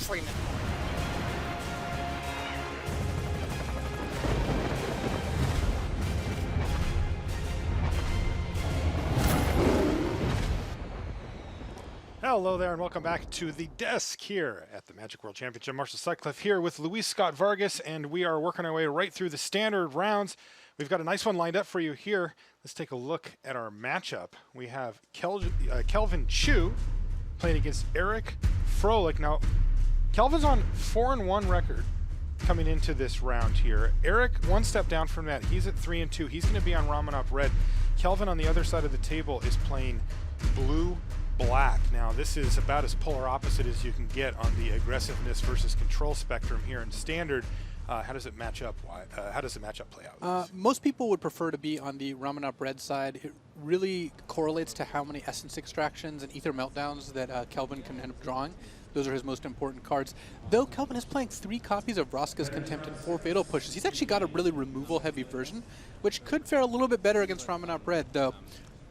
wrestling. Hello there and welcome back to the desk here at the Magic World Championship. Marshall Sutcliffe here with Luis Scott Vargas, and we are working our way right through the standard rounds. We've got a nice one lined up for you here. Let's take a look at our matchup. We have Kelvin Chu playing against Eric Froehlich. Now, Kelvin's on 4-1 record coming into this round here. Eric, one step down from that. He's at 3-2. He's going to be on Ramunap red. Kelvin on the other side of the table is playing blue-black. Now, this is about as polar opposite as you can get on the aggressiveness versus control spectrum here in standard. How does it match up? How does the matchup play out? Most people would prefer to be on the Ramunap red side. It really correlates to how many essence extractions and ether meltdowns that Kelvin can end up drawing. Those are his most important cards. Though Kelvin is playing 3 copies of Vraska's Contempt and 4 Fatal Pushes, he's actually got a really removal-heavy version, which could fare a little bit better against Ramunap red, though.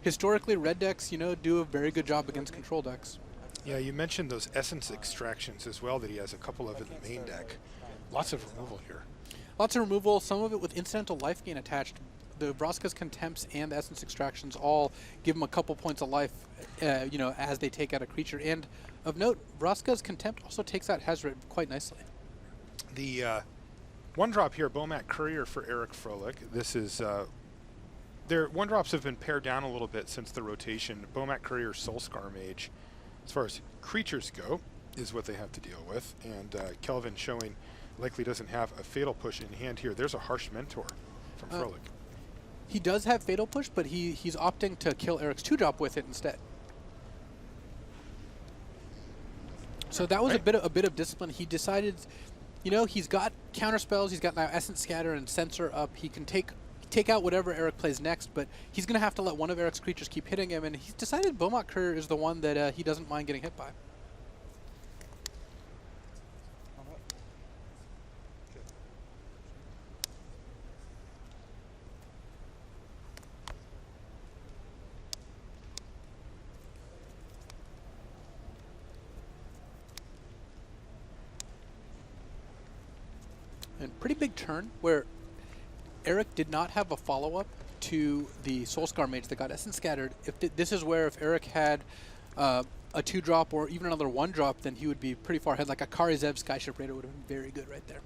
Historically, red decks, do a very good job against control decks. Yeah, you mentioned those essence extractions as well, that he has a couple of in the main deck. Lots of removal here. Lots of removal, some of it with incidental life gain attached. The Vraska's Contempts and the essence extractions all give him a couple points of life, as they take out a creature. And of note, Vraska's Contempt also takes out Hazoret quite nicely. The one drop here, Bomat Courier for Eric Froehlich. This is their one drops have been pared down a little bit since the rotation. Bomat Courier, Soulscar Mage, as far as creatures go, is what they have to deal with. And Kelvin showing likely doesn't have a Fatal Push in hand here. There's a Harsh Mentor from Froehlich. He does have Fatal Push, but he's opting to kill Eric's 2-drop with it instead. So that was a bit of discipline. He decided, he's got counter spells. He's got now Essence Scatter and Censor up. He can take out whatever Eric plays next, but he's going to have to let one of Eric's creatures keep hitting him, and he's decided Bomat Courier is the one that he doesn't mind getting hit by. And pretty big turn where Eric did not have a follow-up to the Soulscar Mage that got Essence Scattered. This is where if Eric had a 2-drop or even another 1-drop, then he would be pretty far ahead. Like a Kari Zeb Skyship Raider would have been very good right there.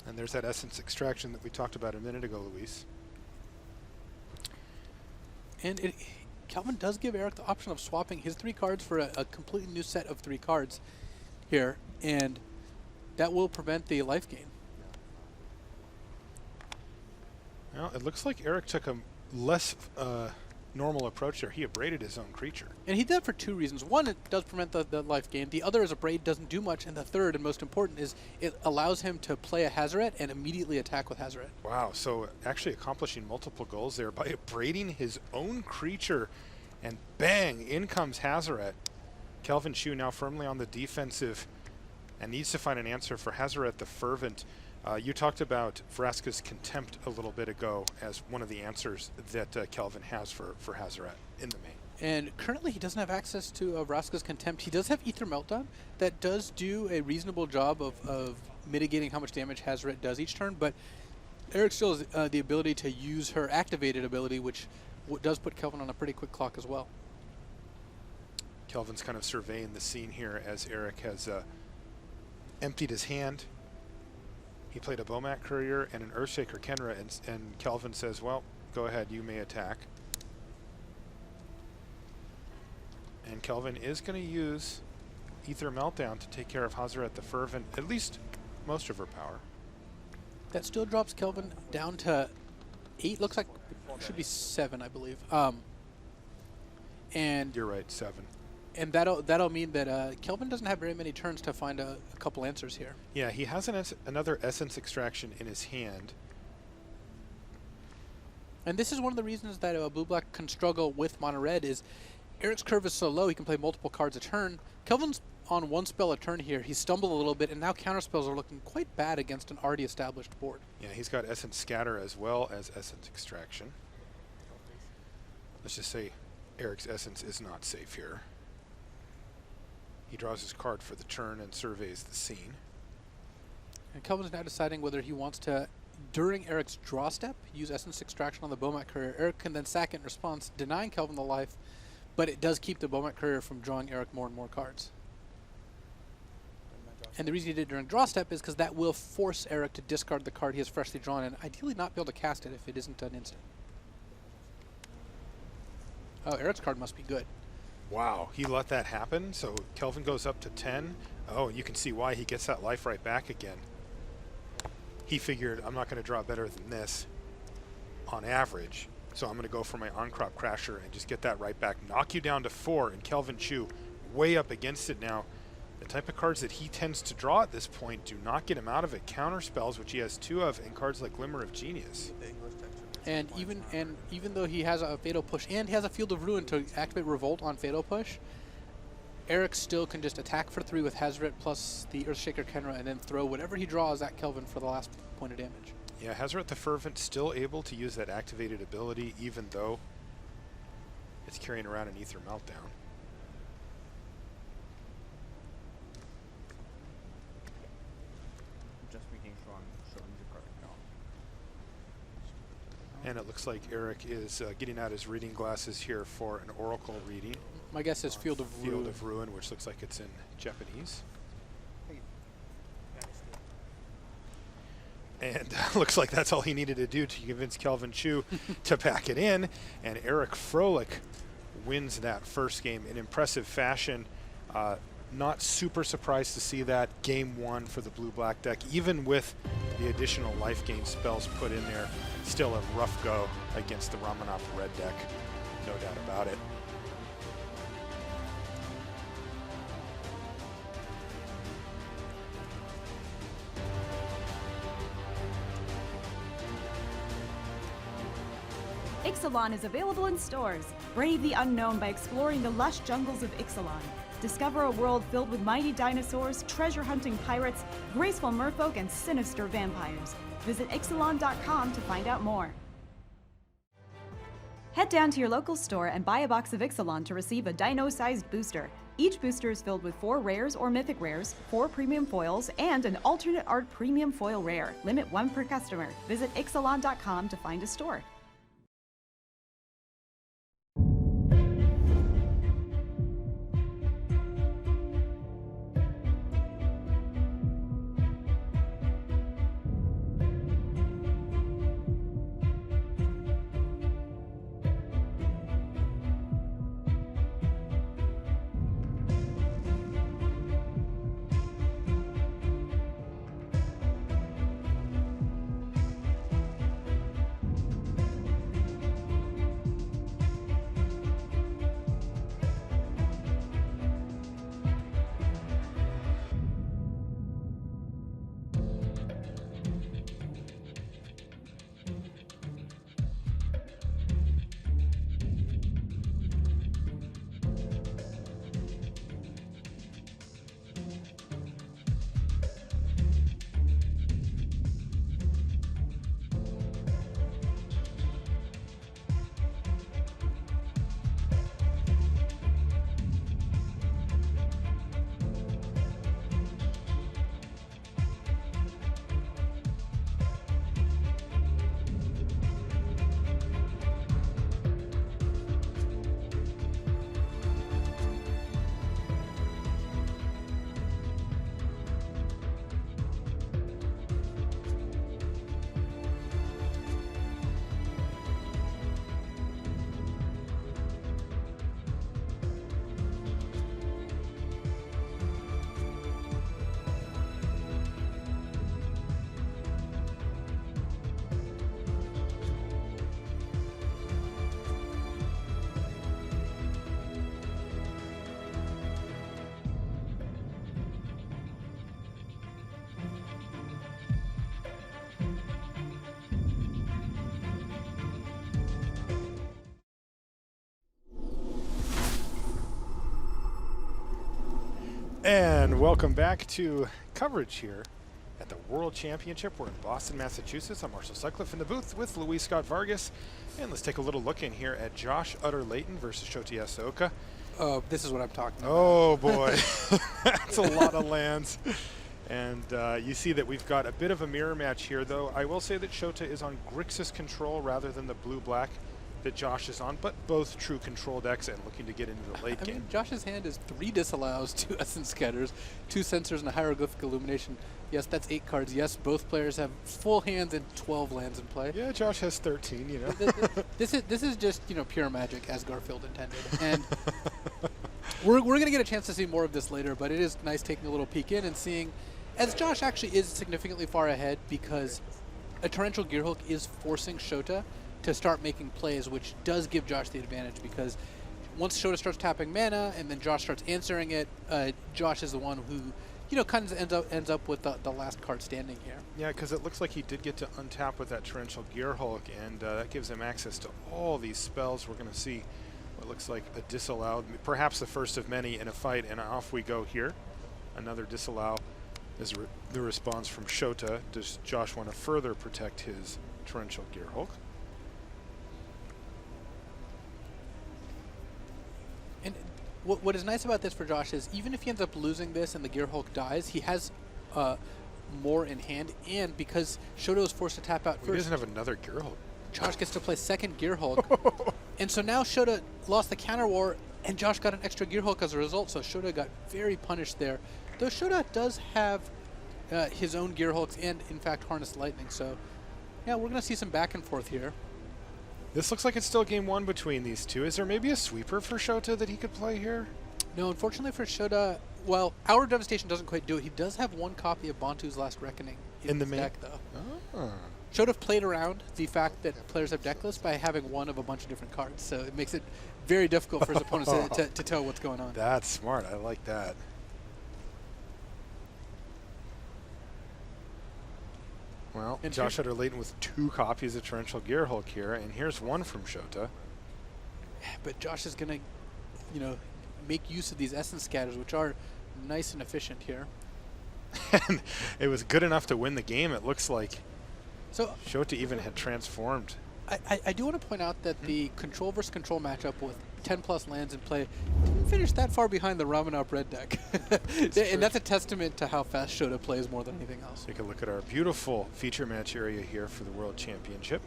And there's that Essence Extraction that we talked about a minute ago, Luis. And Kelvin does give Eric the option of swapping his 3 cards for a completely new set of 3 cards here, and that will prevent the life gain. Well, it looks like Eric took a less normal approach there. He abraded his own creature. And he did that for 2 reasons. One, it does prevent the life gain. The other is Abrade doesn't do much. And the third, and most important, is it allows him to play a Hazoret and immediately attack with Hazoret. Wow, so actually accomplishing multiple goals there by abrading his own creature, and bang, in comes Hazoret. Kelvin Chu now firmly on the defensive and needs to find an answer for Hazoret the Fervent. You talked about Vraska's Contempt a little bit ago as one of the answers that Kelvin has for Hazoret in the main. And currently he doesn't have access to Vraska's Contempt. He does have Ether Meltdown that does do a reasonable job of mitigating how much damage Hazoret does each turn, but Eric still has the ability to use her activated ability, which does put Kelvin on a pretty quick clock as well. Kelvin's kind of surveying the scene here as Eric has emptied his hand. He played a Bomat Courier and an Earthshaker Kenra, and Kelvin says, well, go ahead, you may attack. And Kelvin is going to use Ether Meltdown to take care of Hazoret the Fervent, at least most of her power. That still drops Kelvin down to 8, looks like it should be 7, I believe. And you're right, 7. And that'll mean that Kelvin doesn't have very many turns to find a couple answers here. Yeah, he has another Essence Extraction in his hand. And this is one of the reasons that Blue-Black can struggle with Mono Red is Eric's curve is so low he can play multiple cards a turn. Kelvin's on 1 spell a turn here. He stumbled a little bit, and now counterspells are looking quite bad against an already established board. Yeah, he's got Essence Scatter as well as Essence Extraction. Let's just say Eric's Essence is not safe here. He draws his card for the turn and surveys the scene. And Kelvin's now deciding whether he wants to, during Eric's draw step, use Essence Extraction on the Bomat Courier. Eric can then sack it in response, denying Kelvin the life, but it does keep the Bomat Courier from drawing Eric more and more cards. And the reason he did it during draw step is because that will force Eric to discard the card he has freshly drawn and ideally not be able to cast it if it isn't an instant. Oh, Eric's card must be good. Wow, he let that happen. So Kelvin goes up to 10. Oh, you can see why he gets that life right back again. He figured, I'm not going to draw better than this on average, so I'm going to go for my on-crop crasher and just get that right back. Knock you down to 4, and Kelvin Chu way up against it now. The type of cards that he tends to draw at this point do not get him out of it. Counter spells, which he has 2 of, and cards like Glimmer of Genius. And even though he has a Fatal Push and he has a Field of Ruin to activate Revolt on Fatal Push, Eric still can just attack for 3 with Hazret plus the Earthshaker Kenra and then throw whatever he draws at Kelvin for the last point of damage. Yeah, Hazret the Fervent still able to use that activated ability even though it's carrying around an Ether Meltdown. And it looks like Eric is getting out his reading glasses here for an Oracle reading. My guess is Field of Ruin. Field of Ruin, which looks like it's in Japanese. And looks like that's all he needed to do to convince Kelvin Chu to pack it in. And Eric Froehlich wins that first game in impressive fashion. Not super surprised to see that game 1 for the blue-black deck, even with the additional life gain spells put in there. Still a rough go against the Ramunap red deck, no doubt about it. Ixalan is available in stores. Brave the unknown by exploring the lush jungles of Ixalan. Discover a world filled with mighty dinosaurs, treasure-hunting pirates, graceful merfolk, and sinister vampires. Visit Ixalan.com to find out more. Head down to your local store and buy a box of Ixalan to receive a dino-sized booster. Each booster is filled with 4 rares or mythic rares, 4 premium foils, and an alternate art premium foil rare. Limit 1 per customer. Visit Ixalan.com to find a store. And welcome back to coverage here at the World Championship. We're in Boston, Massachusetts. I'm Marshall Sutcliffe in the booth with Luis Scott Vargas. And let's take a little look in here at Josh Utter Layton versus Shoti Asoka. Oh, this is what I'm talking about. Oh boy, that's a lot of lands. And you see that we've got a bit of a mirror match here, though. I will say that Shota is on Grixis control rather than the blue-black that Josh is on, but both true control decks and looking to get into the late game. Mean, Josh's hand is 3 disallows, 2 essence scatters, 2 sensors, and a hieroglyphic illumination. Yes, that's 8 cards. Yes, both players have full hands and 12 lands in play. Yeah, Josh has 13, you know. This is just, you know, pure magic, as Garfield intended. And we're going to get a chance to see more of this later, but it is nice taking a little peek in and seeing, as Josh actually is significantly far ahead because a Torrential Gearhulk is forcing Shota to start making plays, which does give Josh the advantage because once Shota starts tapping mana and then Josh starts answering it, Josh is the one who, you know, kind of ends up with the last card standing here. Yeah, because it looks like he did get to untap with that Torrential Gearhulk, and that gives him access to all these spells. We're going to see what looks like a disallowed, perhaps the first of many in a fight, and off we go here. Another disallow is the response from Shota. Does Josh want to further protect his Torrential Gearhulk? And what is nice about this for Josh is even if he ends up losing this and the Gearhulk dies, he has more in hand, and because Shota is forced to tap out first, he doesn't have another Gearhulk. Josh gets to play second Gearhulk. And so now Shota lost the counter war, and Josh got an extra Gearhulk as a result, so Shota got very punished there. Though Shota does have his own Gearhulks and, in fact, Harness Lightning, so yeah, we're going to see some back and forth here. This looks like it's still game 1 between these two. Is there maybe a sweeper for Shota that he could play here? No, unfortunately for Shota, well, Hour of Devastation doesn't quite do it. He does have 1 copy of Bantu's Last Reckoning in the deck, though. Oh. Shota played around the fact that players have deck lists by having one of a bunch of different cards, so it makes it very difficult for his opponents to tell what's going on. That's smart. I like that. Well, and Josh Hutter Layton with 2 copies of Torrential Gearhulk here, and here's 1 from Shota. But Josh is going to, you know, make use of these Essence Scatters, which are nice and efficient here. And it was good enough to win the game, it looks like. So Shota even had transformed. I do want to point out that the control versus control matchup with 10+ lands in play didn't finish that far behind the Ramunap red deck. And that's a testament to how fast Shota plays more than anything else. Take a look at our beautiful feature match area here for the World Championship.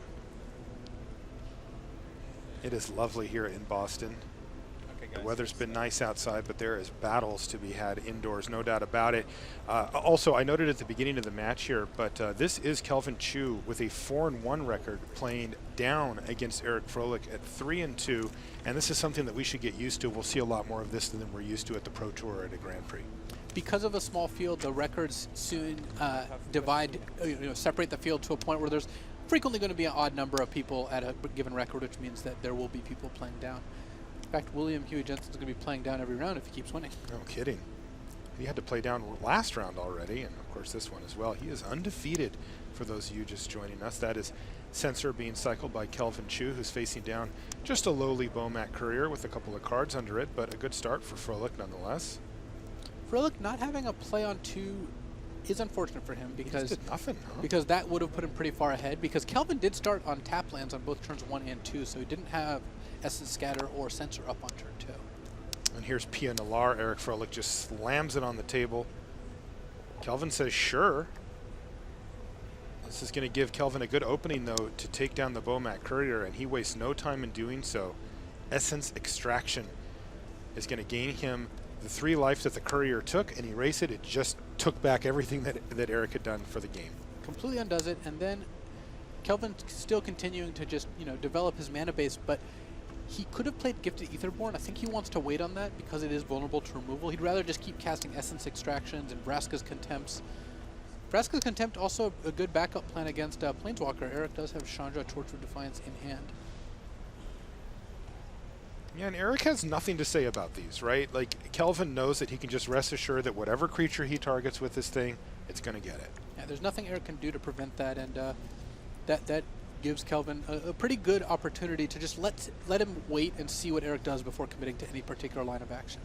It is lovely here in Boston. The weather's been nice outside, but there is battles to be had indoors, no doubt about it. Also, I noted at the beginning of the match here, but this is Kelvin Chu with a 4-1 record playing down against Eric Froehlich at 3-2, and this is something that we should get used to. We'll see a lot more of this than we're used to at the Pro Tour or at a Grand Prix. Because of a small field, the records soon separate the field to a point where there's frequently going to be an odd number of people at a given record, which means that there will be people playing down. In fact, William Huey Jensen's going to be playing down every round if he keeps winning. No kidding. He had to play down last round already, and of course this one as well. He is undefeated for those of you just joining us. That is Censor being cycled by Kelvin Chu, who's facing down just a lowly Bomat Courier with a couple of cards under it, but a good start for Froehlich nonetheless. Froehlich not having a play on 2 is unfortunate for him because he just did nothing, huh? Because that would have put him pretty far ahead, because Kelvin did start on tap lands on both turns 1 and 2, so he didn't have Essence Scatter or Censor up on turn 2. And here's Pia Nalar. Eric Froehlich just slams it on the table. Kelvin says sure. This is going to give Kelvin a good opening, though, to take down the Bomat Courier, and he wastes no time in doing so. Essence Extraction is going to gain him the 3 life that the Courier took and erase it. It just took back everything that Eric had done for the game. Completely undoes it, and then Kelvin still continuing to just, you know, develop his mana base, but he could have played Gifted Aetherborn. I think he wants to wait on that because it is vulnerable to removal. He'd rather just keep casting Essence Extractions and Vraska's Contempts. Vraska's Contempt also a good backup plan against Planeswalker. Eric does have Chandra Torch of Defiance in hand. Yeah, and Eric has nothing to say about these, right? Like, Kelvin knows that he can just rest assured that whatever creature he targets with this thing, it's going to get it. Yeah, there's nothing Eric can do to prevent that, and that gives Kelvin a pretty good opportunity to just let him wait and see what Eric does before committing to any particular line of action.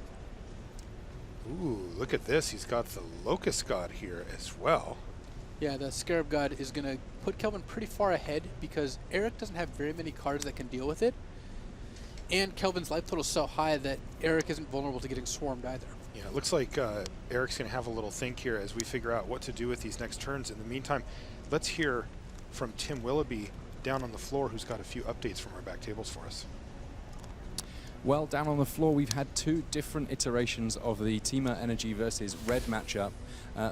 Ooh, look at this. He's got the Locust God here as well. Yeah, the Scarab God is going to put Kelvin pretty far ahead because Eric doesn't have very many cards that can deal with it. And Kelvin's life total is so high that Eric isn't vulnerable to getting swarmed either. Yeah, it looks like Eric's going to have a little think here as we figure out what to do with these next turns. In the meantime, let's hear from Tim Willoughby down on the floor, who's got a few updates from our back tables for us. Well, down on the floor, we've had 2 different iterations of the Teamer Energy versus Red matchup.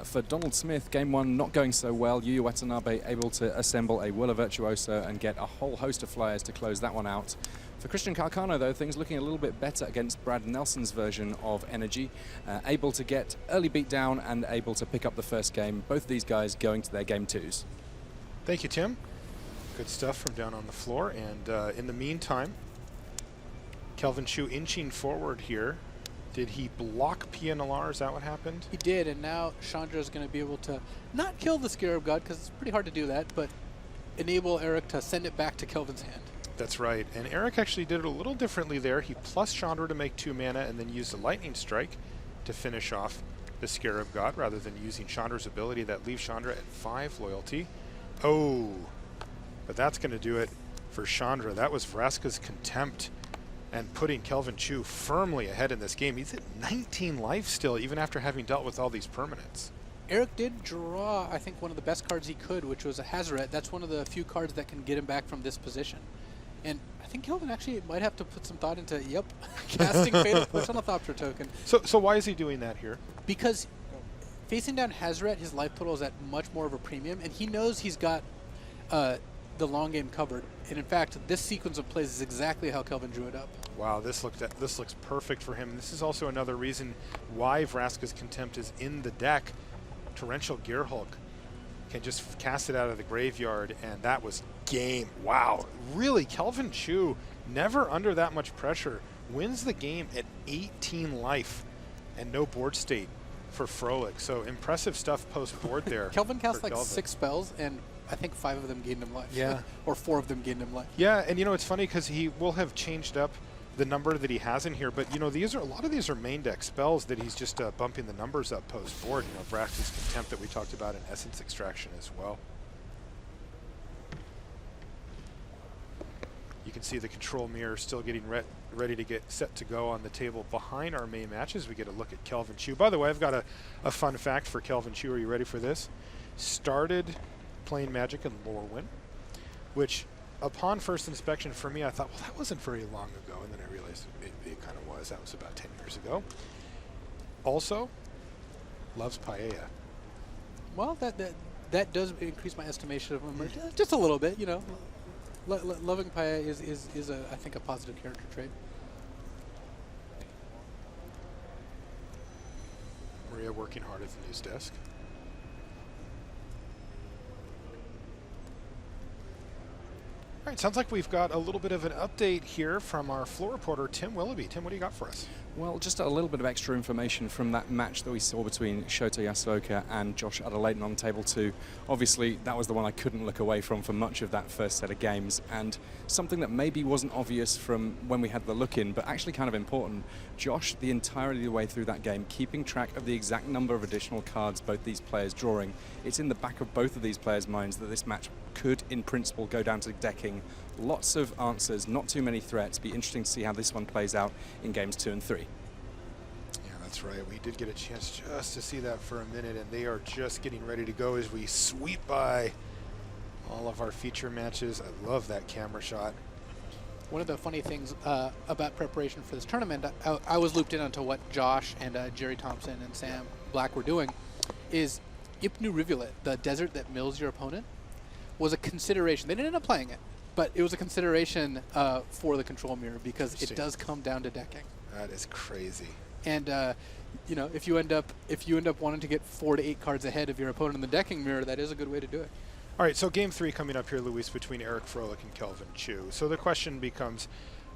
For Donald Smith, game 1 not going so well. Yuya Watanabe able to assemble a Willa Virtuoso and get a whole host of flyers to close that one out. For Christian Calcano, though, things looking a little bit better against Brad Nelson's version of Energy. Able to get early beat down and able to pick up the first game. Both these guys going to their game 2s. Thank you, Tim. Good stuff from down on the floor. And in the meantime, Kelvin Chu inching forward here. Did he block PNLR? Is that what happened? He did, and now Chandra is going to be able to not kill the Scarab God, because it's pretty hard to do that, but enable Eric to send it back to Kelvin's hand. That's right. And Eric actually did it a little differently there. He plus Chandra to make 2 mana and then used a Lightning Strike to finish off the Scarab God rather than using Chandra's ability. That leaves Chandra at 5 loyalty. Oh, but that's going to do it for Chandra. That was Vraska's Contempt and putting Kelvin Chu firmly ahead in this game. He's at 19 life still, even after having dealt with all these permanents. Eric did draw, I think, one of the best cards he could, which was a Hazoret. That's one of the few cards that can get him back from this position. And I think Kelvin actually might have to put some thought into, casting Fatal Push on a Thopter token. So why is he doing that here? Because facing down Hazoret, his life total is at much more of a premium, and he knows he's got the long game covered. And in fact, this sequence of plays is exactly how Kelvin drew it up. Wow, this looks perfect for him. This is also another reason why Vraska's Contempt is in the deck. Torrential Gearhulk can just cast it out of the graveyard, and that was game. Wow, really, Kelvin Chu, never under that much pressure, wins the game at 18 life and no board state for Froehlich. So impressive stuff post-board there. Kelvin cast like 6 spells, and I think 5 of them gained him life. Yeah. Or 4 of them gained him life. Yeah, and you know, it's funny because he will have changed up the number that he has in here, but you know, a lot of these are main deck spells that he's just bumping the numbers up post-board. You know, Vraska's Contempt that we talked about in Essence Extraction as well. You can see the control mirror still getting ready to get set to go on the table behind our main matches. We get a look at Kelvin Chu. By the way, I've got a fun fact for Kelvin Chu. Are you ready for this? Started playing Magic in Lorwyn, which upon first inspection for me, I thought, well, that wasn't very long ago. And then I realized it kind of was. That was about 10 years ago. Also, loves paella. Well, that does increase my estimation of him just a little bit, you know. Loving paella is I think, a positive character trait. Maria working hard at the news desk. All right, sounds like we've got a little bit of an update here from our floor reporter, Tim Willoughby. Tim, what do you got for us? Well, just a little bit of extra information from that match that we saw between Shota Yasuoka and Josh Adelaiden on table 2. Obviously, that was the one I couldn't look away from for much of that first set of games. And something that maybe wasn't obvious from when we had the look in, but actually kind of important, Josh, the entirety of the way through that game, keeping track of the exact number of additional cards both these players drawing. It's in the back of both of these players' minds that this match could, in principle, go down to decking. Lots of answers, not too many threats. Be interesting to see how this one plays out in games 2 and 3. Yeah, that's right. We did get a chance just to see that for a minute, and they are just getting ready to go as we sweep by all of our feature matches. I love that camera shot. One of the funny things about preparation for this tournament, I was looped in onto what Josh and Jerry Thompson and Sam Black were doing, is Ipnu Rivulet, the desert that mills your opponent, was a consideration. They didn't end up playing it, but it was a consideration for the control mirror because it does come down to decking. That is crazy. And you know, if you end up wanting to get 4 to 8 cards ahead of your opponent in the decking mirror, that is a good way to do it. All right, so game 3 coming up here, Luis, between Eric Froehlich and Kelvin Chu. So the question becomes,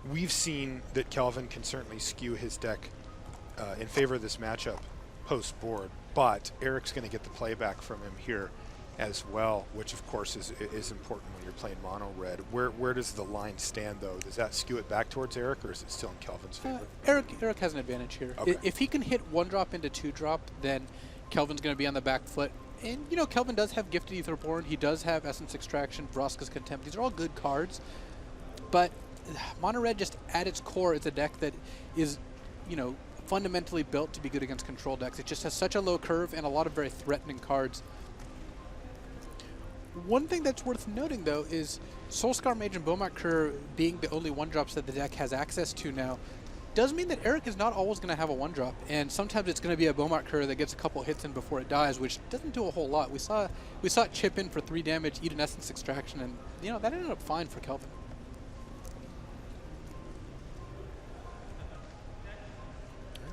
we've seen that Kelvin can certainly skew his deck in favor of this matchup post-board, but Eric's going to get the playback from him here as well, which of course is important when you're playing mono red. Where does the line stand though? Does that skew it back towards Eric, or is it still in Kelvin's favor? Eric has an advantage here. Okay. If he can hit 1-drop into 2-drop, then Kelvin's going to be on the back foot. And you know, Kelvin does have Gifted Aetherborn. He does have Essence Extraction, Vraska's Contempt. These are all good cards, but Mono Red just at its core is a deck that is, you know, fundamentally built to be good against control decks. It just has such a low curve and a lot of very threatening cards. One thing that's worth noting, though, is Soulscar Mage and Bomat Courier being the only one-drops that the deck has access to now does mean that Eric is not always going to have a one-drop, and sometimes it's going to be a Bomat Courier that gets a couple hits in before it dies, which doesn't do a whole lot. We saw it chip in for 3 damage, eat an Essence Extraction, and you know that ended up fine for Kelvin.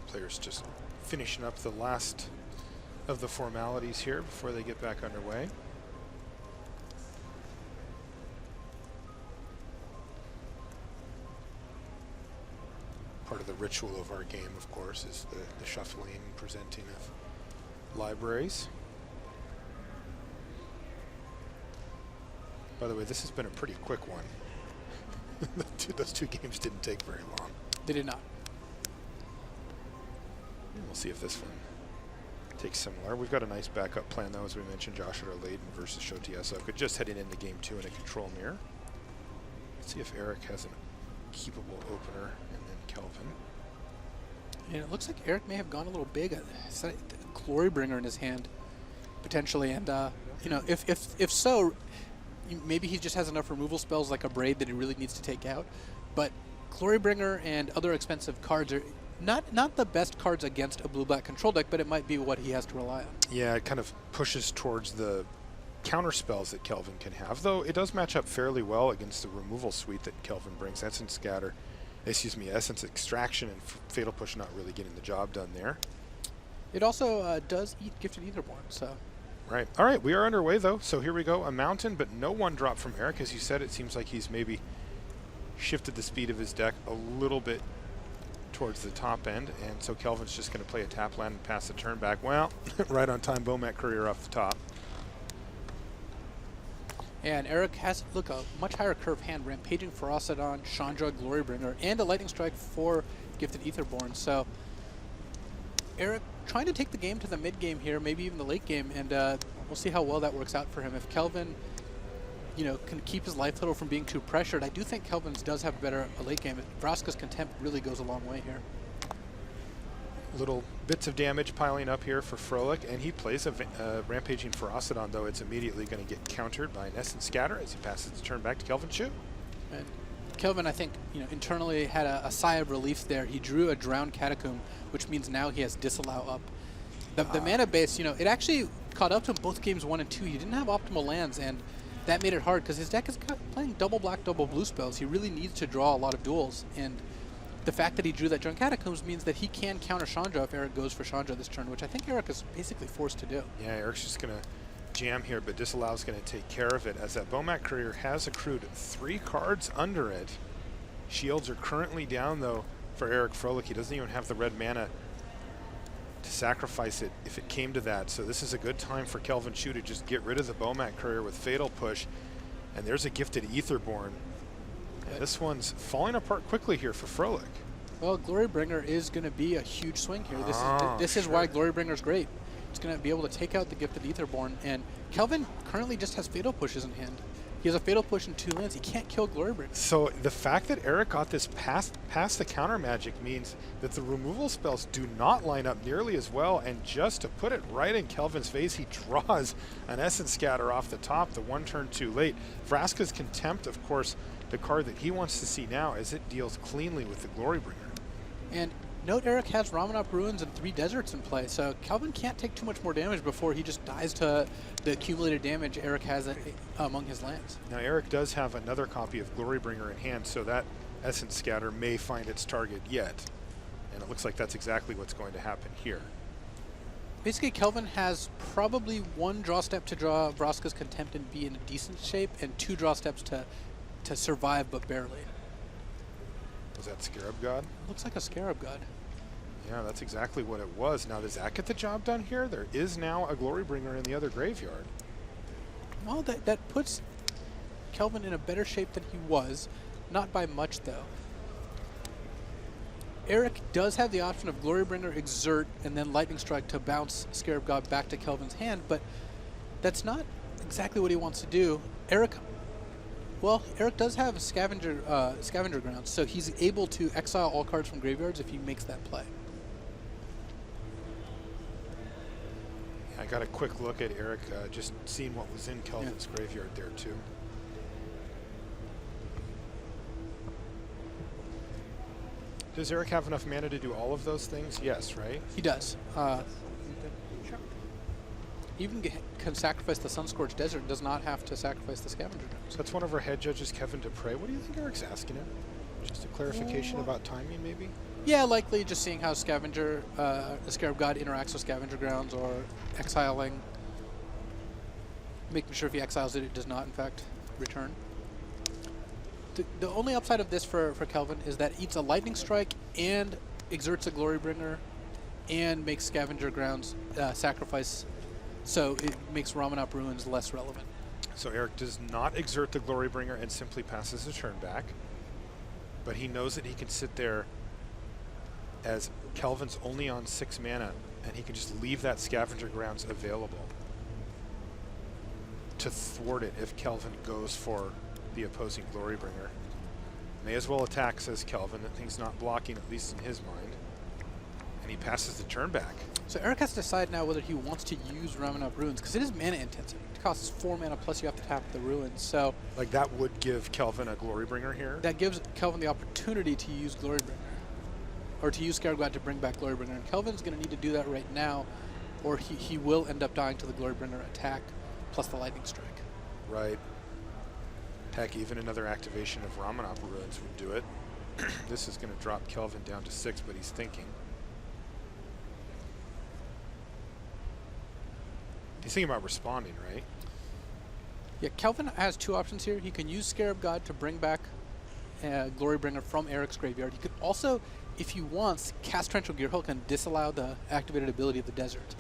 Players just finishing up the last of the formalities here before they get back underway. Part of the ritual of our game, of course, is the shuffling and presenting of libraries. By the way, this has been a pretty quick one. Those 2 games didn't take very long. They did not. And we'll see if this one takes similar. We've got a nice backup plan, though, as we mentioned, Josh Adelaide versus Shoti Asoka, just heading into game 2 in a control mirror. Let's see if Eric has a keepable opener, and then Kelvin. And it looks like Eric may have gone a little big. Glorybringer in his hand, potentially. And, you know, if so, maybe he just has enough removal spells like a Braid that he really needs to take out. But Glorybringer and other expensive cards are not the best cards against a blue-black control deck, but it might be what he has to rely on. Yeah, it kind of pushes towards the counter spells that Kelvin can have, though it does match up fairly well against the removal suite that Kelvin brings. Essence Extraction and Fatal Push not really getting the job done there. It also does eat Gifted Aetherborn, so. Right. All right, we are underway, though. So here we go. A mountain, but no one drop from Eric. As you said, it seems like he's maybe shifted the speed of his deck a little bit towards the top end, and so Kelvin's just going to play a tap land and pass the turn back. Well, right on time, Bomat Courier off the top. And Eric has, look, a much higher curve hand, Rampaging Ferocidon, Chandra, Glorybringer, and a Lightning Strike for Gifted Aetherborn. So Eric trying to take the game to the mid game here, maybe even the late game, and we'll see how well that works out for him. If Kelvin, you know, can keep his life total from being too pressured, I do think Kelvin's does have better a late game. Vraska's Contempt really goes a long way here. Little bits of damage piling up here for Froehlich, and he plays a Rampaging Ferocidon, though it's immediately going to get countered by an Essence Scatter as he passes the turn back to Kelvin Chu. And Kelvin, I think, you know, internally had a sigh of relief there. He drew a Drowned Catacomb, which means now he has Disallow up. The mana base, you know, it actually caught up to him both games 1 and 2. He didn't have optimal lands, and that made it hard because his deck is playing double black, double blue spells. He really needs to draw a lot of duels, and the fact that he drew that Drowned Catacombs means that he can counter Chandra if Eric goes for Chandra this turn, which I think Eric is basically forced to do. Yeah, Eric's just going to jam here, but Disallow's going to take care of it, as that Bomat Courier has accrued 3 cards under it. Shields are currently down, though, for Eric Froehlich. He doesn't even have the red mana to sacrifice it if it came to that. So this is a good time for Kelvin Chu to just get rid of the Bomat Courier with Fatal Push. And there's a Gifted Aetherborn. And this one's falling apart quickly here for Froehlich. Well, Glorybringer is going to be a huge swing here. This is why Glorybringer's great. It's going to be able to take out the Gifted Aetherborn, and Kelvin currently just has Fatal Pushes in hand. He has a Fatal Push in 2 lands. He can't kill Glorybringer. So the fact that Eric got this past the counter magic means that the removal spells do not line up nearly as well, and just to put it right in Kelvin's face, he draws an Essence Scatter off the top, the 1 turn too late. Vraska's Contempt, of course, the card that he wants to see now, as it deals cleanly with the Glorybringer. And note Eric has Ramunap Ruins and 3 deserts in play, so Kelvin can't take too much more damage before he just dies to the accumulated damage Eric has among his lands. Now Eric does have another copy of Glorybringer in hand, so that Essence Scatter may find its target yet. And it looks like that's exactly what's going to happen here. Basically, Kelvin has probably 1 draw step to draw Vraska's Contempt and be in a decent shape, and 2 draw steps to survive, but barely. Was that Scarab God? Looks like a Scarab God. Yeah, that's exactly what it was. Now, does that get the job done here? There is now a Glorybringer in the other graveyard. Well, that puts Kelvin in a better shape than he was. Not by much, though. Eric does have the option of Glorybringer, Exert, and then Lightning Strike to bounce Scarab God back to Kelvin's hand, but that's not exactly what he wants to do. Eric Well, Eric does have a scavenger grounds, so he's able to exile all cards from graveyards if he makes that play. I got a quick look at Eric, just seeing what was in Kelvin's graveyard there too. Does Eric have enough mana to do all of those things? Yes, right? He does. Even can sacrifice the Sunscorched Desert, does not have to sacrifice the Scavenger Grounds. So that's one of our head judges, Kelvin Dupre. What do you think Eric's asking him? Just a clarification about timing, maybe? Yeah, likely just seeing how Scavenger, the Scarab God interacts with Scavenger Grounds, or exiling, making sure if he exiles it, it does not, in fact, return. The only upside of this for Kelvin is that it eats a Lightning Strike and exerts a Glorybringer and makes Scavenger Grounds sacrifice, so it makes Ramunap Ruins less relevant. So Eric does not exert the Glorybringer and simply passes the turn back, but he knows that he can sit there as Kelvin's only on 6 mana, and he can just leave that Scavenger Grounds available to thwart it if Kelvin goes for the opposing Glorybringer. May as well attack, says Kelvin. That thing's not blocking, at least in his mind. And he passes the turn back. So Eric has to decide now whether he wants to use Ramunap Ruins, because it is mana intensive. It costs 4 mana, plus you have to tap the Ruins. So like that would give Kelvin a Glorybringer here? That gives Kelvin the opportunity to use Glorybringer, or to use Scarab God to bring back Glorybringer. And Kelvin's going to need to do that right now, or he will end up dying to the Glorybringer attack, plus the Lightning Strike. Right. Heck, even another activation of Ramunap Ruins would do it. This is going to drop Kelvin down to 6, but he's thinking. He's thinking about responding, right? Yeah, Kelvin has 2 options here. He can use Scarab God to bring back Glorybringer from Eric's graveyard. He could also, if he wants, cast Torrential Gearhulk and disallow the activated ability of the desert.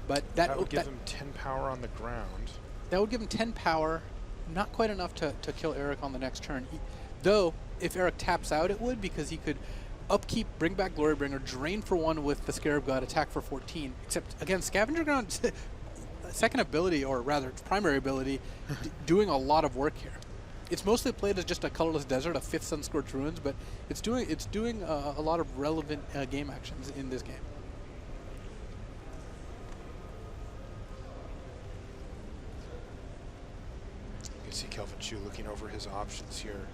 But that would give him 10 power on the ground. That would give him 10 power, not quite enough to kill Eric on the next turn. Though, if Eric taps out, it would, because he could upkeep, bring back Glorybringer, drain for 1 with the Scarab God, attack for 14. Except, again, Scavenger Ground, second ability, or rather, its primary ability, doing a lot of work here. It's mostly played as just a colorless desert, a 5th Sunscorched Ruins, but it's doing a lot of relevant game actions in this game. You can see Kelvin Chu looking over his options here.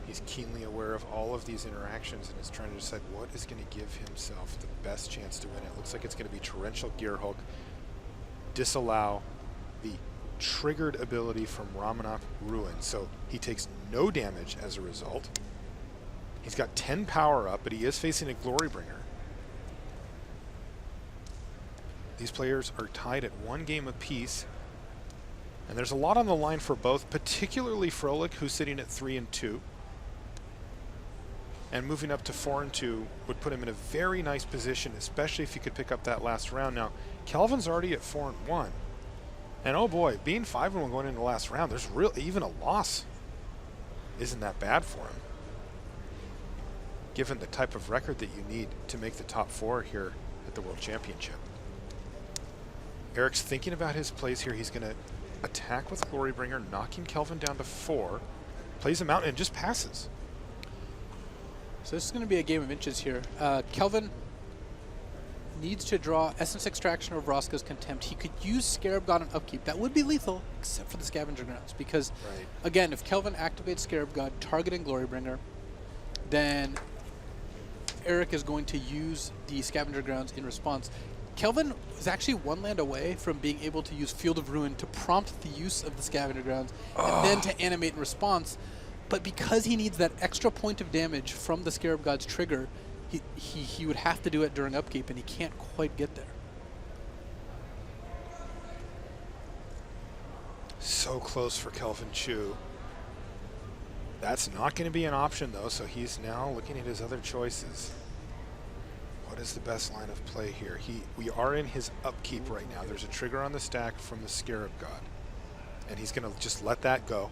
He's keenly aware of all of these interactions and is trying to decide what is going to give himself the best chance to win. It looks like it's going to be Torrential Gearhulk, disallow the triggered ability from Ramunap Ruin, so he takes no damage as a result. He's got 10 power up, but he is facing a Glorybringer. These players are tied at 1 game apiece, and there's a lot on the line for both, particularly Froehlich, who's sitting at 3-2. And moving up to 4-2 would put him in a very nice position, especially if he could pick up that last round. Now, Kelvin's already at 4-1. And oh boy, being 5-1 going into the last round, there's even a loss isn't that bad for him, given the type of record that you need to make the top 4 here at the World Championship. Eric's thinking about his plays here. He's going to attack with Glorybringer, knocking Kelvin down to 4, plays him out, and just passes. So this is going to be a game of inches here. Kelvin needs to draw Essence Extraction or Vraska's Contempt. He could use Scarab God on upkeep. That would be lethal, except for the Scavenger Grounds, because, again, if Kelvin activates Scarab God targeting Glorybringer, then Eric is going to use the Scavenger Grounds in response. Kelvin is actually 1 land away from being able to use Field of Ruin to prompt the use of the Scavenger Grounds and then to animate in response. But because he needs that extra point of damage from the Scarab God's trigger, he would have to do it during upkeep, and he can't quite get there. So close for Kelvin Chu. That's not going to be an option, though, so he's now looking at his other choices. What is the best line of play here? We are in his upkeep right now. There's a trigger on the stack from the Scarab God, and he's going to just let that go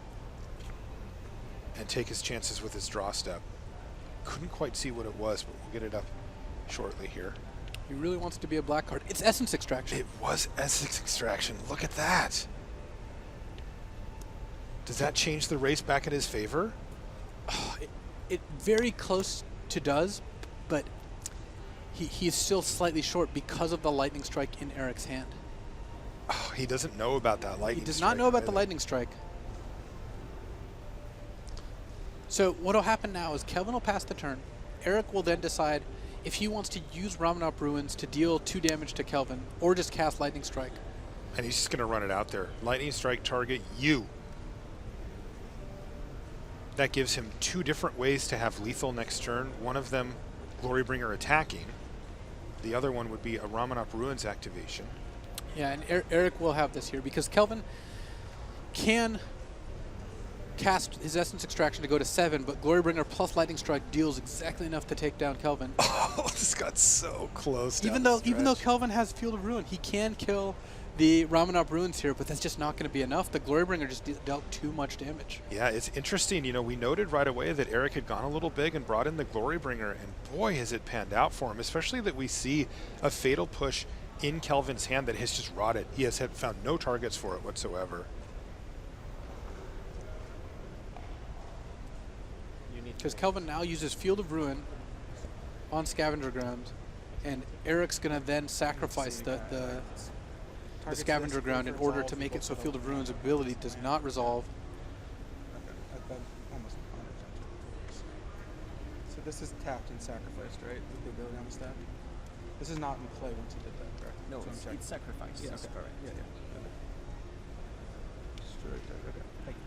and take his chances with his draw step. Couldn't quite see what it was, but we'll get it up shortly here. He really wants it to be a black card. It's Essence Extraction. It was Essence Extraction. Look at that. Does that change the race back in his favor? It very close to does, but he's still slightly short because of the lightning strike in Eric's hand. Oh, he doesn't know about that lightning strike. He does not know about the lightning strike. So what will happen now is Kelvin will pass the turn. Eric will then decide if he wants to use Ramunap Ruins to deal 2 damage to Kelvin or just cast lightning strike. And he's just going to run it out there. Lightning strike target you. That gives him 2 different ways to have lethal next turn. One of them, Glorybringer attacking. The other one would be a Ramunap Ruins activation. Yeah, and Eric will have this here because Kelvin can cast his Essence Extraction to go to 7, but Glorybringer plus Lightning Strike deals exactly enough to take down Kelvin. Oh, this got so close. Even though Kelvin has Field of Ruin, he can kill the Ramunap Ruins here, but that's just not going to be enough. The Glorybringer just dealt too much damage. Yeah, it's interesting. You know, we noted right away that Eric had gone a little big and brought in the Glorybringer, and boy, has it panned out for him, especially that we see a fatal push in Kelvin's hand that has just rotted. He has found no targets for it whatsoever. Because Kelvin now uses Field of Ruin on Scavenger Ground, and Eric's going to then sacrifice the Scavenger Ground in order to make it so Field of Ruin's ability does not resolve. Okay, almost 100%. So this is tapped and sacrificed, right? With the ability on the stack? This is not in play once you did that, correct? No, So I'm it's checking. sacrificed. Yeah, That's okay. correct. Yeah, yeah. Okay. Straight there, okay. Thank you.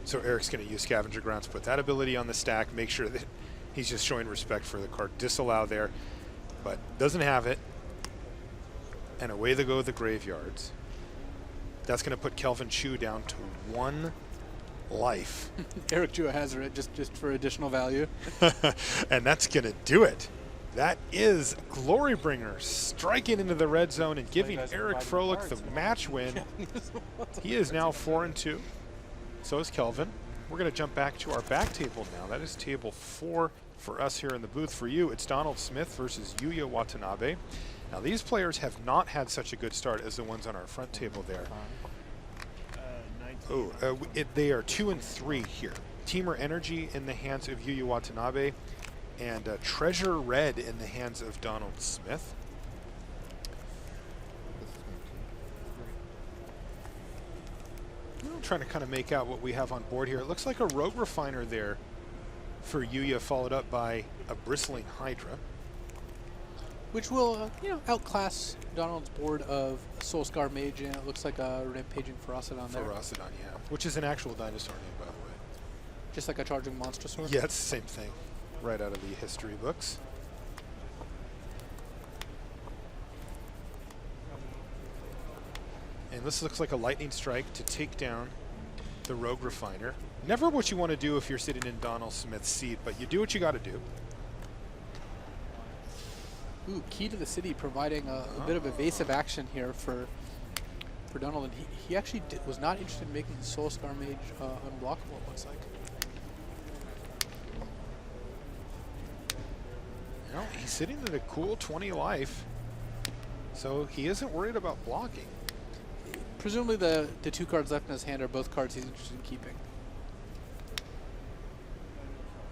So Eric's going to use Scavenger Grounds, put that ability on the stack, make sure that he's just showing respect for the card. Disallow there, but doesn't have it. And away they go the graveyards. That's going to put Kelvin Chu down to 1 life. Eric drew a hazard just for additional value. And that's going to do it. That is Glorybringer striking into the red zone and giving Eric Froehlich the match win. He is now 4-2. So is Kelvin. We're going to jump back to our back table now. That is table 4 for us here in the booth. For you, it's Donald Smith versus Yuya Watanabe. Now, these players have not had such a good start as the ones on our front table there. They are 2 and 3 here. Teamer Energy in the hands of Yuya Watanabe, and Treasure Red in the hands of Donald Smith. I'm trying to kind of make out what we have on board here. It looks like a Rogue Refiner there for Yuya, followed up by a Bristling Hydra. Which will, outclass Donald's board of Soul Scar Mage, and it looks like a Rampaging Ferocidon there. Ferocidon, yeah. Which is an actual dinosaur name, by the way. Just like a Charging Monstrosaur? Yeah, it's the same thing. Right out of the history books. And this looks like a Lightning Strike to take down the Rogue Refiner. Never what you want to do if you're sitting in Donald Smith's seat, but you do what you got to do. Ooh, Key to the City providing a bit of evasive action here for Donald, and he actually was not interested in making his Soul Scar Mage unblockable, it looks like. No, he's sitting at a cool 20 life, so he isn't worried about blocking. Presumably the 2 cards left in his hand are both cards he's interested in keeping.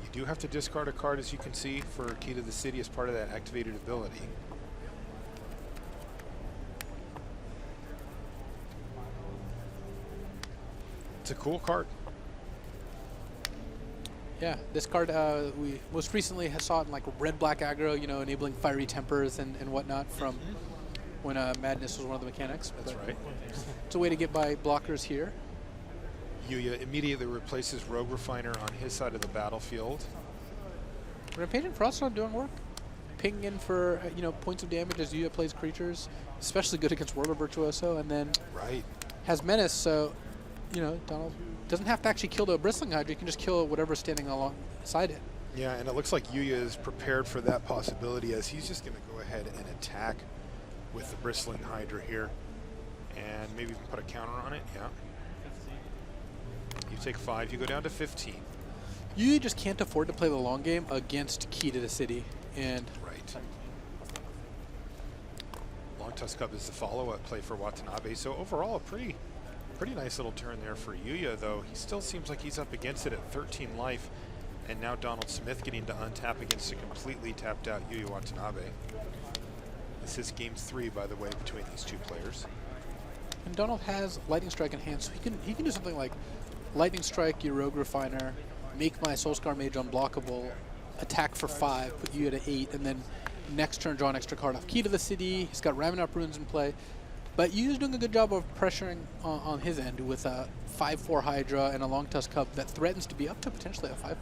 You do have to discard a card, as you can see, for Key to the City as part of that activated ability. It's a cool card. Yeah, this card we most recently saw it in like red-black aggro, enabling Fiery Tempers and whatnot from when Madness was one of the mechanics. That's right. It's a way to get by blockers here. Yuya immediately replaces Rogue Refiner on his side of the battlefield. Rampaging Ferocidon doing work. Pinging in for points of damage as Yuya plays creatures. Especially good against Whirler Virtuoso, and then has Menace, so Donald doesn't have to actually kill the Bristling Hydra. You can just kill whatever's standing alongside it. Yeah, and it looks like Yuya is prepared for that possibility, as he's just going to go ahead and attack with the Bristling Hydra here. And maybe even put a counter on it, yeah. You take 5, you go down to 15. You just can't afford to play the long game against Key to the City. And Tusk Cub is the follow-up play for Watanabe. So overall, a pretty nice little turn there for Yuya, though. He still seems like he's up against it at 13 life. And now Donald Smith getting to untap against a completely tapped out Yuya Watanabe. This is game 3, by the way, between these two players. And Donald has Lightning Strike in hand, so he can do something like Lightning Strike your Rogue Refiner, make my Soulscar Mage unblockable, attack for 5, put Yuya to 8, and then next turn draw an extra card off Key to the City. He's got Ramunap Runes in play. But Yuya's doing a good job of pressuring on his end with a 5/4 Hydra and a Long Tusk Cub that threatens to be up to potentially a 5/5.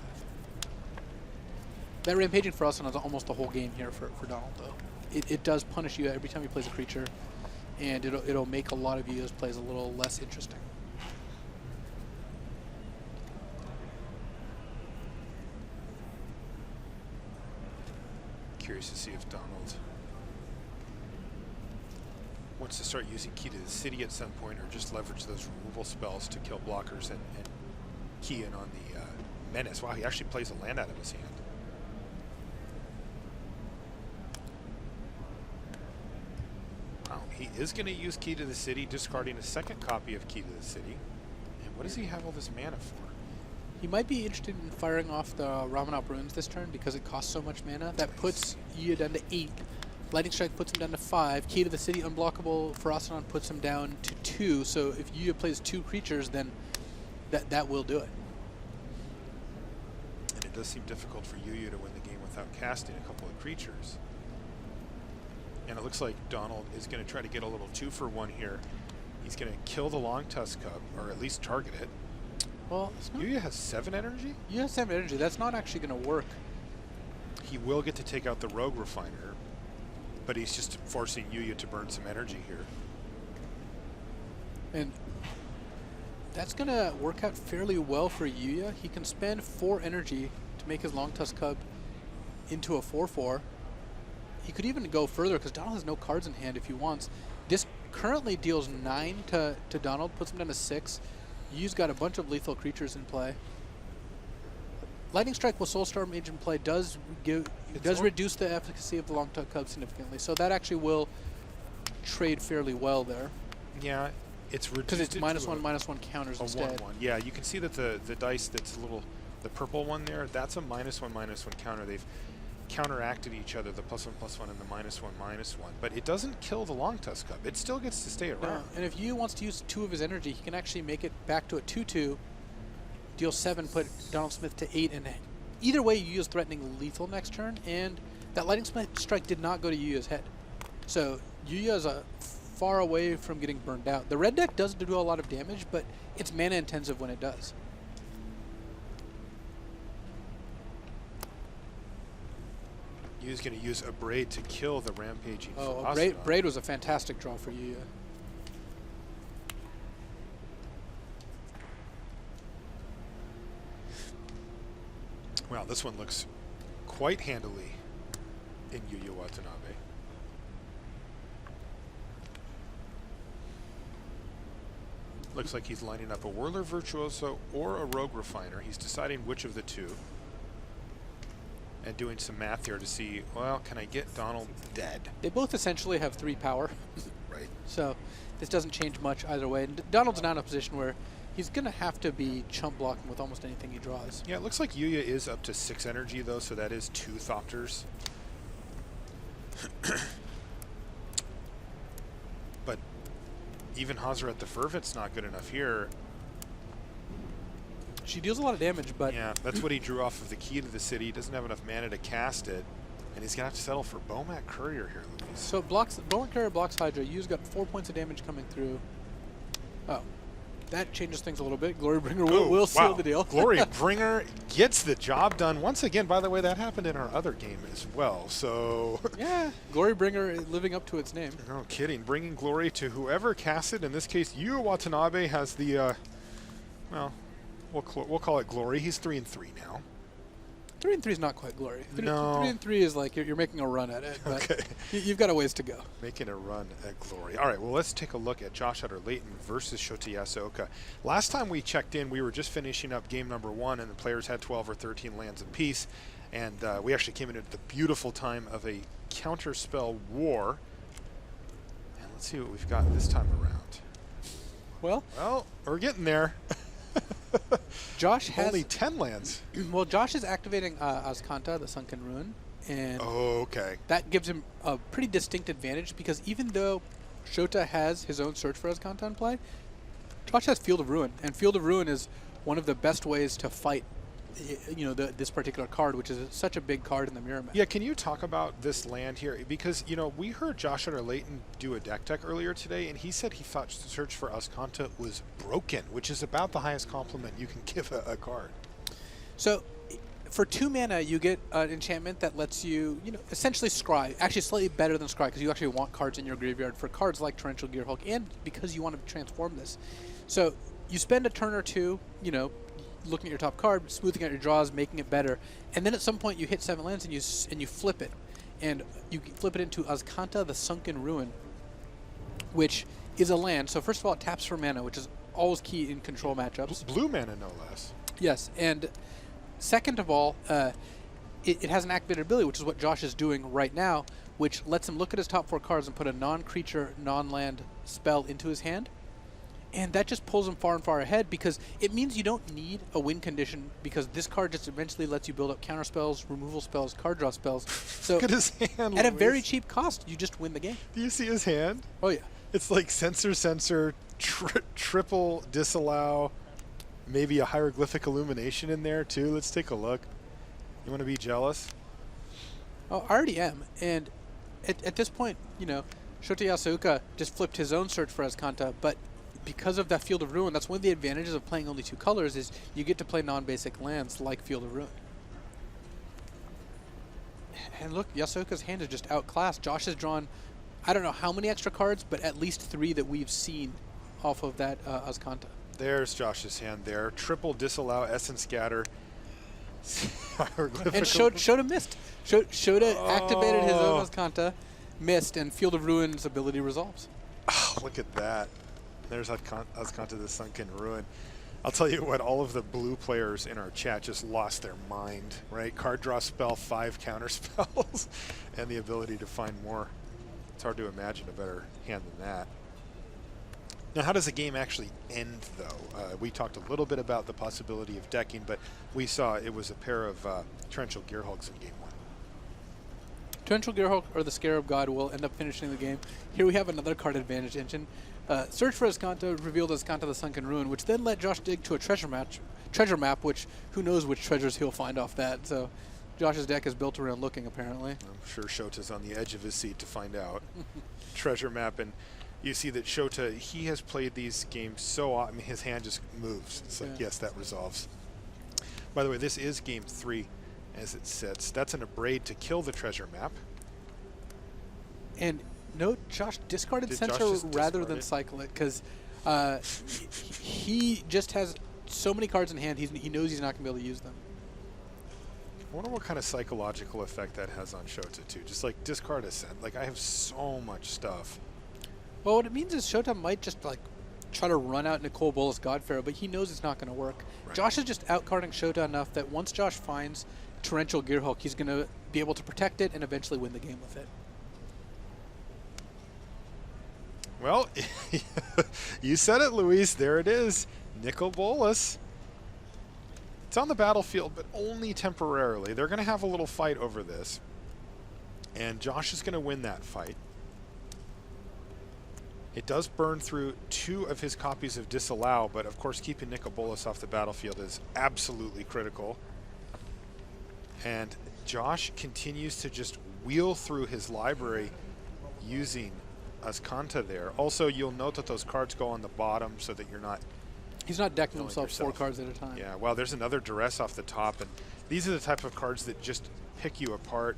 That Rampaging for us is almost the whole game here for Donald, though. It does punish Yuya every time he plays a creature, and it'll make a lot of Yuya's plays a little less interesting. Curious to see if Donald wants to start using Key to the City at some point, or just leverage those removal spells to kill blockers and key in on the Menace. Wow, he actually plays a land out of his hand. Wow, he is going to use Key to the City, discarding a second copy of Key to the City. And what does he have all this mana for? He might be interested in firing off the Ramunap Runes this turn because it costs so much mana. That puts Yuya down to 8. Lightning Strike puts him down to 5. Key to the City unblockable Froehlich puts him down to 2. So if Yuya plays 2 creatures, then that will do it. And it does seem difficult for Yuya to win the game without casting a couple of creatures. And it looks like Donald is going to try to get a little 2-for-1 here. He's going to kill the Long Tusk Cub, or at least target it. Well, Yuya has 7 energy? Yuya has 7 energy. That's not actually going to work. He will get to take out the Rogue Refiner, but he's just forcing Yuya to burn some energy here. And that's going to work out fairly well for Yuya. He can spend 4 energy to make his Long Tusk Cub into a 4/4. He could even go further because Donald has no cards in hand if he wants. This currently deals 9 to Donald, puts him down to 6. Yu's got a bunch of lethal creatures in play. Lightning Strike with Soulstorm Mage in play does reduce the efficacy of the Long Tusk Cub significantly, so that actually will trade fairly well there. Yeah, it's reduced because it's -1/-1 counters a instead. 1/1. Yeah, you can see that the dice that's a little, the purple one there, that's a -1/-1 counter. They've counteracted each other, the +1/+1 and the -1/-1, but it doesn't kill the Long Tusk Cub. It still gets to stay around. No. And if Yu wants to use 2 of his energy, he can actually make it back to a 2/2, deal 7, put Donald Smith to 8, and either way, Yuya's threatening lethal next turn, and that Lightning Strike did not go to Yuya's head. So Yuya's far away from getting burned out. The red deck does do a lot of damage, but it's mana intensive when it does. Yuya's going to use a Braid to kill the Rampaging. Oh, Braid was a fantastic draw for Yuya. Wow, this one looks quite handily in Yuya Watanabe. Looks like he's lining up a Whirler Virtuoso or a Rogue Refiner. He's deciding which of the two. And doing some math here to see, well, can I get Donald dead? They both essentially have 3 power. Right. So this doesn't change much either way. And Donald's now in a position where he's going to have to be chump blocking with almost anything he draws. Yeah, it looks like Yuya is up to 6 energy, though, so that is 2 Thopters. But even Hazrat the Fervent's not good enough here. She deals a lot of damage, but... Yeah, that's what he drew off of the Key to the City. He doesn't have enough mana to cast it, and he's going to have to settle for Bomat Courier here, Luis. So Bomat Courier blocks Hydra. Yu's got 4 points of damage coming through. Oh. That changes things a little bit. Glorybringer will seal the deal. Glorybringer gets the job done. Once again, by the way, that happened in our other game as well, so... Yeah, Glorybringer living up to its name. No kidding. Bringing glory to whoever cast it. In this case, Yuya Watanabe has the, well... We'll call it glory. He's 3-3 now. 3-3 is not quite glory. No. 3-3 is like you're making a run at it. But okay. You've got a ways to go. Making a run at glory. All right, well, let's take a look at Josh Utter-Leyton versus Shota Yasuoka. Last time we checked in, we were just finishing up game number 1, and the players had 12 or 13 lands apiece. And we actually came in at the beautiful time of a counterspell war. Let's see what we've got this time around. Well, we're getting there. Josh has only 10 lands. Well, Josh is activating Azcanta, the Sunken Ruin, and okay. that gives him a pretty distinct advantage because even though Shota has his own search for Azcanta in play, Josh has Field of Ruin, and Field of Ruin is one of the best ways to fight, you know, this particular card, which is such a big card in the mirror match. Yeah, can you talk about this land here? Because, you know, we heard Josh Layton do a deck tech earlier today, and he said he thought Search for Azcanta was broken, which is about the highest compliment you can give a card. So, for 2 mana, you get an enchantment that lets you, you know, essentially scry. Actually, slightly better than scry because you actually want cards in your graveyard for cards like Torrential Gearhulk, and because you want to transform this. So, you spend a turn or two, you know, looking at your top card, smoothing out your draws, making it better, and then at some point you hit 7 lands and you flip it, and you flip it into Azcanta, the Sunken Ruin, which is a land. So first of all, it taps for mana, which is always key in control matchups. Blue mana, no less. Yes, and second of all, it has an activated ability, which is what Josh is doing right now, which lets him look at his top 4 cards and put a non-creature, non-land spell into his hand. And that just pulls him far and far ahead because it means you don't need a win condition because this card just eventually lets you build up counter spells, removal spells, card draw spells. So look at his hand, at a Luis. very cheap cost, you just win the game. Do you see his hand? Oh, yeah. It's like sensor, triple disallow, maybe a hieroglyphic illumination in there too. Let's take a look. You want to be jealous? Oh, I already am. And at this point, you know, Shota Yasuoka just flipped his own search for Azcanta, but because of that Field of Ruin, that's one of the advantages of playing only 2 colors is you get to play non-basic lands like Field of Ruin. And look, Yasuoka's hand is just outclassed. Josh has drawn, I don't know how many extra cards, but at least 3 that we've seen off of that Azcanta. There's Josh's hand there. Triple disallow, essence scatter. And Shota missed. Shota activated his own Azcanta, missed, and Field of Ruin's ability resolves. Oh, look at that. There's Azcanta, the Sunken Ruin. I'll tell you what, all of the blue players in our chat just lost their mind, right? Card draw spell, 5 counter spells, and the ability to find more. It's hard to imagine a better hand than that. Now, how does the game actually end, though? We talked a little bit about the possibility of decking, but we saw it was a pair of Torrential Gearhulks in game 1. Torrential Gearhulk or the Scarab God will end up finishing the game. Here we have another card advantage engine. Search for Azcanta revealed Azcanta the Sunken Ruin, which then let Josh dig to a treasure map, which who knows which treasures he'll find off that. So Josh's deck is built around looking, apparently. I'm sure Shota's on the edge of his seat to find out. Treasure map, and you see that Shota, he has played these games so often, I mean, his hand just moves. It's like, yes, that resolves. By the way, this is game 3 as it sits. That's an Abrade to kill the treasure map. And note, Josh discarded Censor rather than cycle it because he just has so many cards in hand, he knows he's not going to be able to use them. I wonder what kind of psychological effect that has on Shota, too. Just like discard a set. Like, I have so much stuff. Well, what it means is Shota might just like try to run out Nicole Bolas Godpharaoh, but he knows it's not going to work. Right. Josh is just outcarding Shota enough that once Josh finds Torrential Gearhulk, he's going to be able to protect it and eventually win the game with it. Well, you said it, Luis. There it is. Nicol Bolas. It's on the battlefield, but only temporarily. They're going to have a little fight over this. And Josh is going to win that fight. It does burn through 2 of his copies of Disallow, but of course keeping Nicol Bolas off the battlefield is absolutely critical. And Josh continues to just wheel through his library using Azcanta there. Also, you'll note that those cards go on the bottom so that you're not... He's not decking himself 4 cards at a time. Yeah, well, there's another Duress off the top, and these are the type of cards that just pick you apart.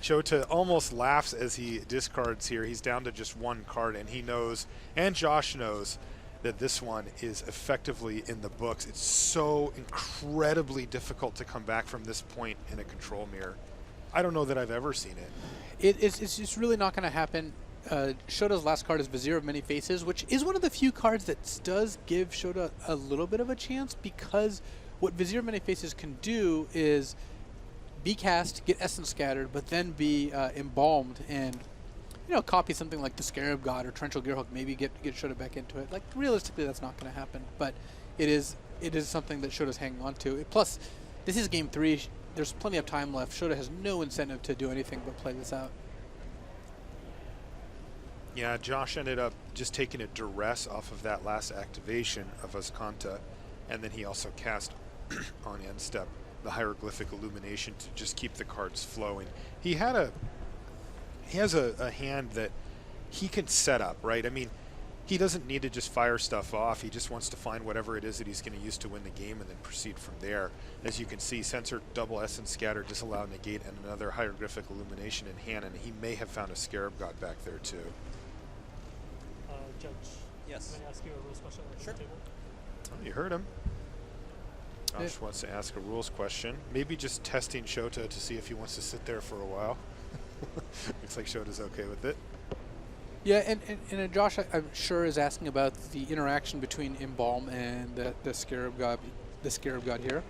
Shota almost laughs as he discards here. He's down to just 1 card, and he knows, and Josh knows, that this one is effectively in the books. It's so incredibly difficult to come back from this point in a control mirror. I don't know that I've ever seen it. It's just really not going to happen. Shota's last card is Vizier of Many Faces, which is one of the few cards that does give Shota a little bit of a chance, because what Vizier of Many Faces can do is be cast, get Essence Scattered, but then be embalmed and you know, copy something like the Scarab God or Torrential Gearhook, maybe get Shota back into it. Like, realistically, that's not going to happen. But it is something that Shota's hanging on to. Plus, this is game 3. There's plenty of time left. Shota has no incentive to do anything but play this out. Yeah, Josh ended up just taking a duress off of that last activation of Azcanta, and then he also cast on end step the hieroglyphic illumination to just keep the cards flowing. He has a hand that he can set up, right? I mean, he doesn't need to just fire stuff off. He just wants to find whatever it is that he's going to use to win the game and then proceed from there. As you can see, Censor, Double Essence Scatter, Disallow, Negate, and another hieroglyphic illumination in hand, and he may have found a Scarab God back there too. Judge. Yes. Can I ask you a rules question? Sure. Oh, you heard him. Josh wants to ask a rules question. Maybe just testing Shota to see if he wants to sit there for a while. Looks like Shota's okay with it. Yeah, and Josh, I'm sure, is asking about the interaction between Embalm and the Scarab God here.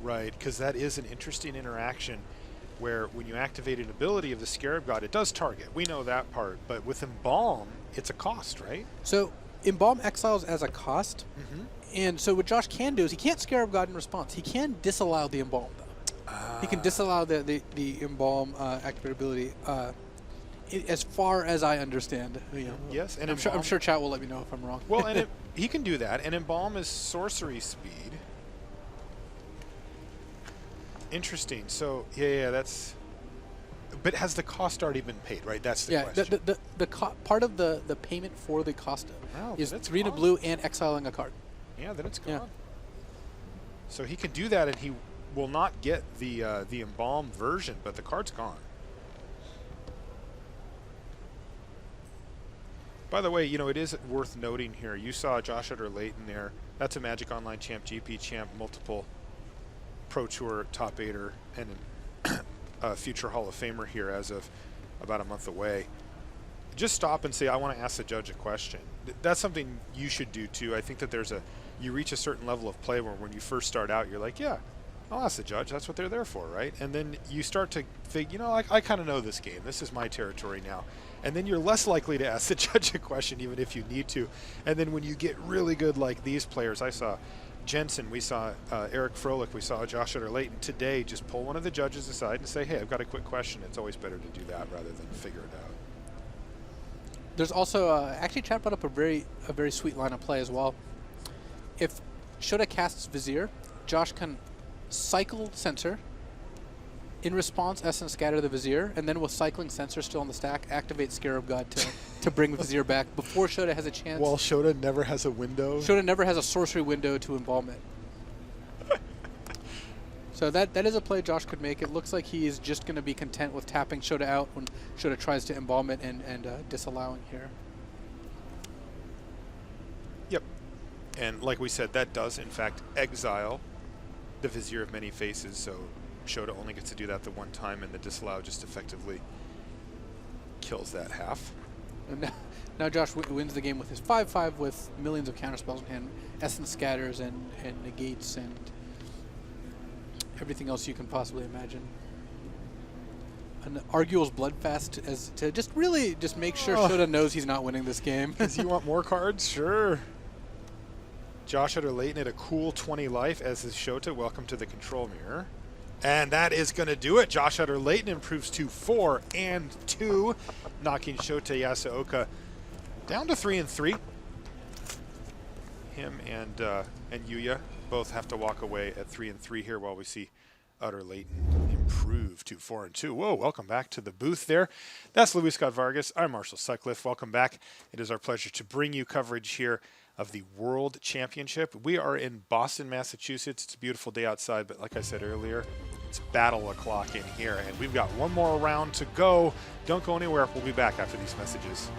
Right, because that is an interesting interaction where when you activate an ability of the Scarab God, it does target. We know that part, but with Embalm, it's a cost, right? So Embalm exiles as a cost, and so what Josh can do is he can't Scarab God in response. He can disallow the Embalm, though. He can disallow the Embalm activability. As far as I understand, you know. Yes, and I'm sure chat will let me know if I'm wrong. Well, and he can do that, and Embalm is sorcery speed. Interesting. So yeah, that's. But has the cost already been paid? Right, that's the question. The part of the payment for the cost is 3 in a blue and exiling a card. Yeah, then it's gone. Yeah. So he can do that, and he will not get the Embalm version, but the card's gone. By the way, you know, it is worth noting here. You saw Josh Utter-Leyton there. That's a Magic Online champ, GP champ, multiple Pro Tour top 8er, and a future Hall of Famer here as of about a month away. Just stop and say, I want to ask the judge a question. That's something you should do too. I think that you reach a certain level of play where when you first start out, you're like, yeah, I'll ask the judge. That's what they're there for, right? And then you start to think, you know, I kind of know this game. This is my territory now. And then you're less likely to ask the judge a question even if you need to. And then when you get really good like these players, I saw Jensen, we saw Eric Froehlich, we saw Josh Utter-Leyton today, just pull one of the judges aside and say, hey, I've got a quick question. It's always better to do that rather than figure it out. There's also, actually chat brought up a very sweet line of play as well. If Shota casts Vizier, Josh can cycle Censor, in response, Essence Scatter the Vizier, and then with cycling Censor still on the stack, activate Scarab God to bring Vizier back before Shota has a chance. Well, Shota never has a window. Shota never has a sorcery window to embalm it. So that is a play Josh could make. It looks like he is just going to be content with tapping Shota out when Shota tries to embalm it and disallowing here. Yep. And like we said, that does, in fact, exile the Vizier of Many Faces, so Shota only gets to do that the one time, and the disallow just effectively kills that half. And now Josh wins the game with his 5/5 with millions of counterspells in hand, Essence Scatters and Negates and everything else you can possibly imagine. An Arguel's Bloodfast as to just make sure Shota knows he's not winning this game. Because you want more cards? Sure. Josh Utter-Leyton at a cool 20 life, as is Shota. Welcome to the control mirror. And that is going to do it. Josh Utter-Leyton improves to 4-2, knocking Shota Yasuoka down to 3-3. Him and Yuya both have to walk away at 3-3 here, while we see Utter-Leyton improve to 4-2. Whoa, welcome back to the booth there. That's Luis Scott Vargas. I'm Marshall Sutcliffe. Welcome back. It is our pleasure to bring you coverage here of the World Championship. We are in Boston, Massachusetts. It's a beautiful day outside, but like I said earlier, it's battle o'clock in here, and we've got one more round to go. Don't go anywhere. We'll be back after these messages.